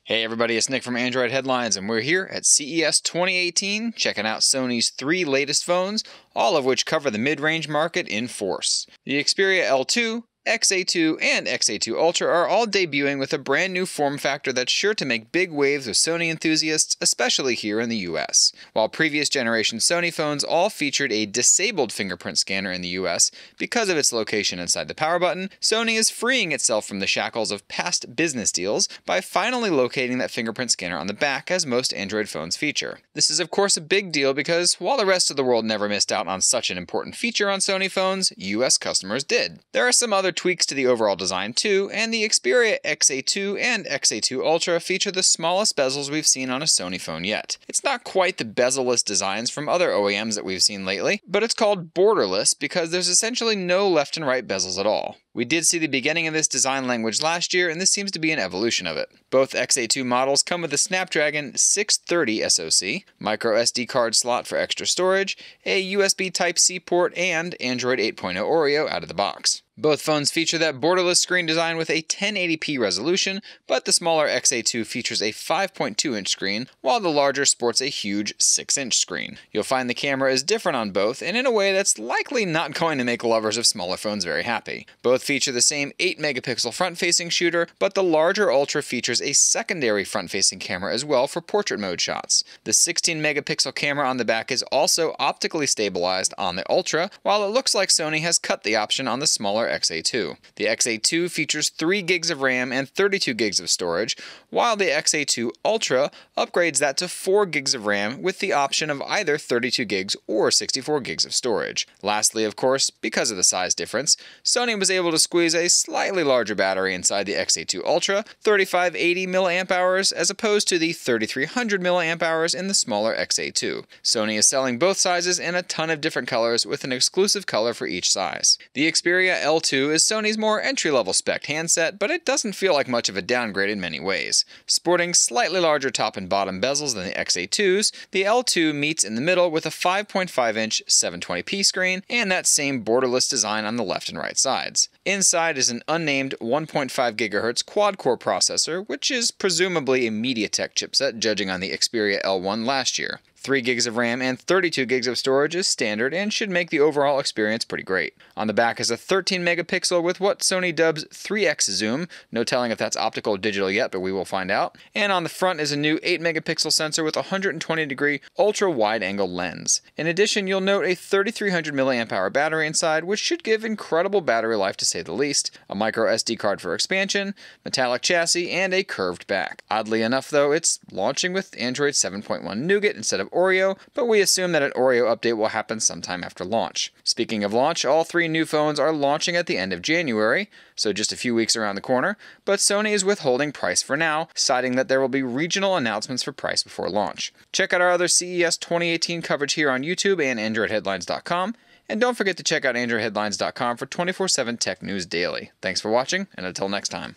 Hey everybody, it's Nick from Android Headlines, and we're here at CES 2018 checking out Sony's three latest phones, all of which cover the mid-range market in force. The Xperia L2, XA2, and XA2 Ultra are all debuting with a brand new form factor that's sure to make big waves with Sony enthusiasts, especially here in the US. While previous generation Sony phones all featured a disabled fingerprint scanner in the US because of its location inside the power button, Sony is freeing itself from the shackles of past business deals by finally locating that fingerprint scanner on the back, as most Android phones feature. This is of course a big deal because while the rest of the world never missed out on such an important feature on Sony phones, US customers did. There are some other tweaks to the overall design too, and the Xperia XA2 and XA2 Ultra feature the smallest bezels we've seen on a Sony phone yet. It's not quite the bezel-less designs from other OEMs that we've seen lately, but it's called borderless because there's essentially no left and right bezels at all. We did see the beginning of this design language last year, and this seems to be an evolution of it. Both XA2 models come with a Snapdragon 630 SoC, micro SD card slot for extra storage, a USB Type-C port, and Android 8.0 Oreo out of the box. Both phones feature that borderless screen design with a 1080p resolution, but the smaller XA2 features a 5.2-inch screen, while the larger sports a huge 6-inch screen. You'll find the camera is different on both, and in a way that's likely not going to make lovers of smaller phones very happy. Both feature the same 8-megapixel front-facing shooter, but the larger Ultra features a secondary front-facing camera as well for portrait mode shots. The 16-megapixel camera on the back is also optically stabilized on the Ultra, while it looks like Sony has cut the option on the smaller XA2. The XA2 features 3 gigs of RAM and 32 gigs of storage, while the XA2 Ultra upgrades that to 4 gigs of RAM with the option of either 32 gigs or 64 gigs of storage. Lastly, of course, because of the size difference, Sony was able to squeeze a slightly larger battery inside the XA2 Ultra, 3580 mAh as opposed to the 3300 mAh in the smaller XA2. Sony is selling both sizes in a ton of different colors with an exclusive color for each size. The Xperia L2 is Sony's more entry-level spec handset, but it doesn't feel like much of a downgrade in many ways. Sporting slightly larger top and bottom bezels than the XA2's, the L2 meets in the middle with a 5.5-inch 720p screen and that same borderless design on the left and right sides. Inside is an unnamed 1.5 GHz quad-core processor, which is presumably a MediaTek chipset judging on the Xperia L1 last year. 3 gigs of RAM and 32 gigs of storage is standard and should make the overall experience pretty great. On the back is a 13 megapixel with what Sony dubs 3x zoom, no telling if that's optical or digital yet, but we will find out. And on the front is a new 8 megapixel sensor with a 120 degree ultra wide angle lens. In addition, you'll note a 3300 mAh battery inside, which should give incredible battery life to say the least, a micro SD card for expansion, metallic chassis, and a curved back. Oddly enough though, it's launching with Android 7.1 Nougat instead of Oreo, but we assume that an Oreo update will happen sometime after launch. Speaking of launch, all three new phones are launching at the end of January, so just a few weeks around the corner, but Sony is withholding price for now, citing that there will be regional announcements for price before launch. Check out our other CES 2018 coverage here on YouTube and AndroidHeadlines.com, and don't forget to check out AndroidHeadlines.com for 24/7 tech news daily. Thanks for watching, and until next time.